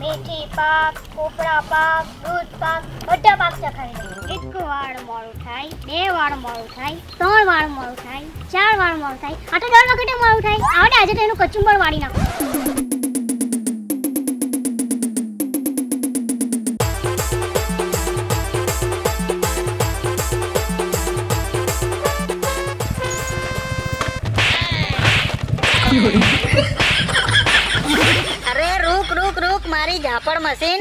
મેથી પાક, કોપરા પાક, દૂધ પાક, બધા પાક ચખાડી એક વાર મોડું થાય, બે વાર મોડું થાય, ત્રણ વાર મોડું થાય, ચાર વાર મોડું થાય, આ તો 10 વખતે મોડું થાય. આવડે આજે તો એનું કચુંબર વાળી નાખો. અરે રૂક રૂક રૂક મારી ઝાપડ મશીન.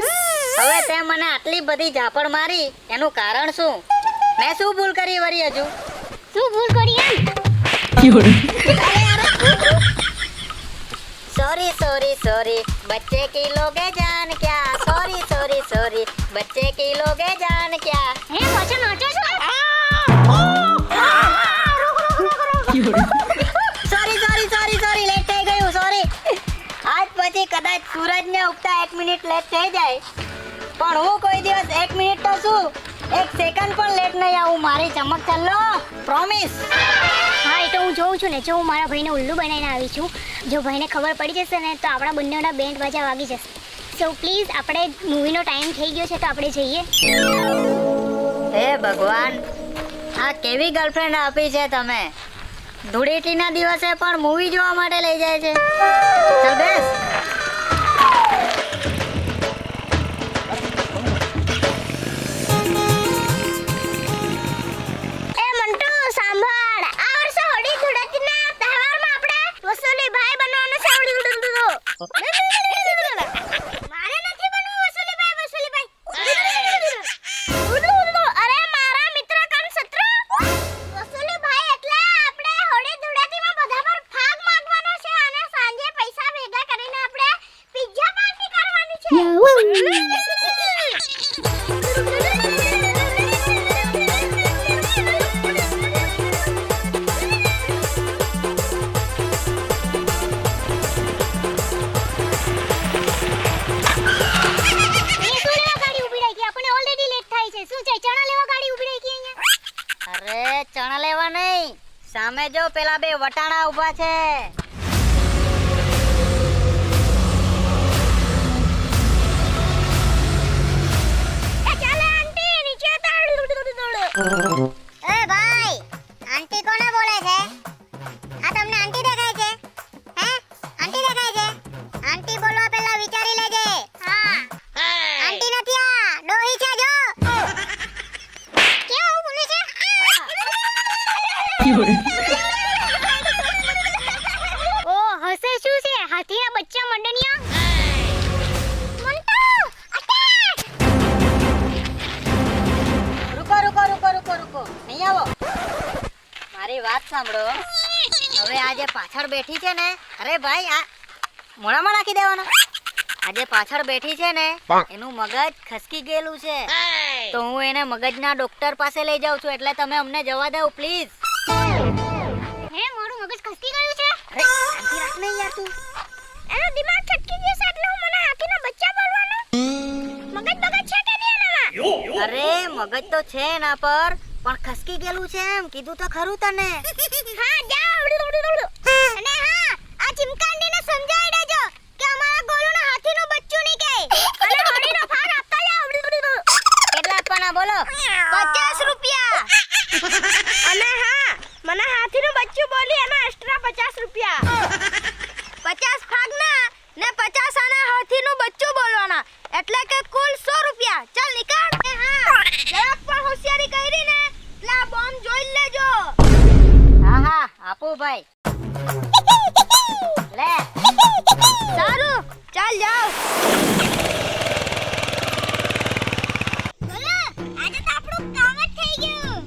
હવે તે મને આટલી બધી ઝાપડ મારી એનું કારણ શું? મેં શું ભૂલ કરી વરી હજુ? શું ભૂલ કરી એમ? સોરી સોરી સોરી બચ્ચે की लोगे जान क्या સોરી સોરી સોરી બચ્ચે की लोगे जान क्या. હે પાછો નાચો છો? Sorry sorry sorry sorry late થઈ ગયું સોરી. આજ પછી કદાચ સૂરજને ઉગતા 1 મિનિટ લેટ થઈ જાય પણ હું કોઈ દિવસ 1 મિનિટ તો શું 1 સેકન્ડ પણ લેટ નહીં આવું. મારી ચમક ચાલો પ્રોમિસ. હા એ તો હું જોઉં છું ને. જો હું મારા ભાઈને ઉલ્લુ બનાવીને આવી છું. જો ભાઈને ખબર પડી જશે ને તો આપણા બંનેના બેન્ડ બાજા વાગી જશે. સો પ્લીઝ આપણે મૂવીનો ટાઈમ થઈ ગયો છે તો આપણે જઈએ. હે ભગવાન, આ કેવી ગર્લફ્રેન્ડ આપી છે તમે? ધૂળેટીના દિવસે પણ મૂવી જોવા માટે લઈ જાય છે. ચાલ બેસ. એ મંટુ સાંભળ, આ વર્ષે હોળી ધૂળેટીના તહેવારમાં આપણે વસુલી ભાઈ બનવાનું છે. મારે નથી બનવું વસુલી ભાઈ. અરે મારા મિત્ર કમ શત્રુ વસુલી ભાઈ એટલે આપણે હોળી ધૂળેટીમાં બધા પર ભાગ માંગવાનો છે અને સાંજે પૈસા ભેગા કરીને આપણે પિઝા પાર્ટી કરવાની છે. અરે ચણા લેવા નહીં, સામે જો પેલા બે વટાણા ઊભા છે. એ ભાઈ, આંટી કોને બોલે છે? આ તમને આંટી દેખાય છે? હે? આંટી દેખાય છે? આંટી બોલવા પહેલા વિચારી લેજે. હા. આંટી નથી આ, ડોહી છે જો. કેવું બોલે છે? ઓ હસે શું છે? હાથીના બચ્ચા મંડનિયા. રૂકો રૂકો રૂકો રૂકો રૂકો, અહીં આવો. મારી વાત સાંભળો. હવે આ જે પાછળ બેઠી છે ને, અરે ભાઈ આ મોઢામાં નાખી દેવાનો. આજે પાછળ બેઠી છે ને એનું મગજ ખસકી ગયેલું છે તો હું એને મગજના ડોક્ટર પાસે લઈ જાઉં છું. એટલે તમે અમને જવા દો પ્લીઝ. હે મારું મગજ ખસકી ગયું છે? અરે શાંતિ રાખ ને યાર તું. એનો દિમાગ છટકી ગયો છે એટલે હું મને હાથીના બચ્ચા બોલવાનો. મગજ બગજ છે કે નહીં એનામાં? અરે મગજ તો છે એના પર પણ ખસકી ગયેલું છે એમ કીધું તો ખરું તને. હા જાઓ. અને હા આ ચિમકાંડીને સમજાવી દેજો કે અમારા ગોલુના હાથીનું બચ્ચું નહીં કહે અને હોળીનો ભાગ આપતા જાઓ. કેટલા આપવાના બોલો? 50 રૂપિયા. અને હા મને હાથીનું બચ્ચું બોલી એના એક્સ્ટ્રા 50 રૂપિયા 50 ભાગના ને 50 આના હાથીનું બચ્ચું બોલવાના એટલે કે કુલ 100 રૂપિયા ચાલ નીકળ હા જરાક પણ હોશિયારી કરી ને એટલે આ બોમ્બ જોઈ લેજો હા હા આપો ભાઈ લે સારું ચાલ જાઓ બોલો આજે તો આપણું કામ જ થઈ ગયું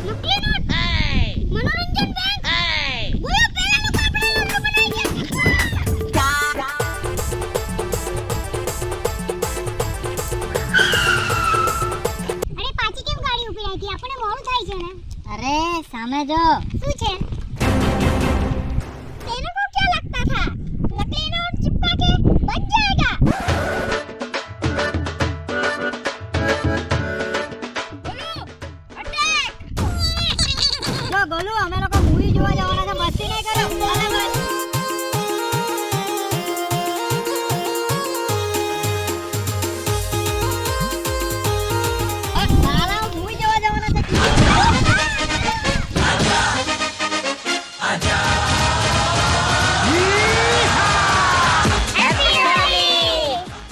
નકલી નોટ મનોરંજન બેંક બોલો પેલા લોકો આપણે લોકો બનાવી અરે પાછી કેમ ગાડી ઊભી રાખી આપણે મોડું થાય છે ને અરે સામે જો શું છે तेरे को क्या लगता था नकली नोट चिपका के बच जाएगा बोलो अटैक જો ગોલુ અમે લોકો મૂવી જોવા જવાના છે મસ્તી નહીં કરો ચાલે બસ સાલા મૂવી જોવા જવાના છે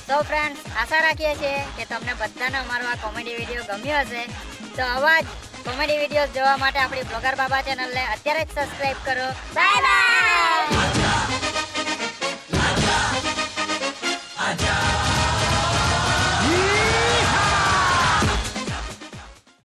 તો ફ્રેન્ડ્સ આશા રાખીએ છીએ કે તમને બધાને અમારો આ કોમેડી વિડીયો ગમ્યો હશે તો આવા જ કોમેડી વિડીયોઝ જોવા માટે આપણી બ્લોગર બાબા ચેનલને અત્યારે જ સબસ્ક્રાઇબ કરો બાય બાય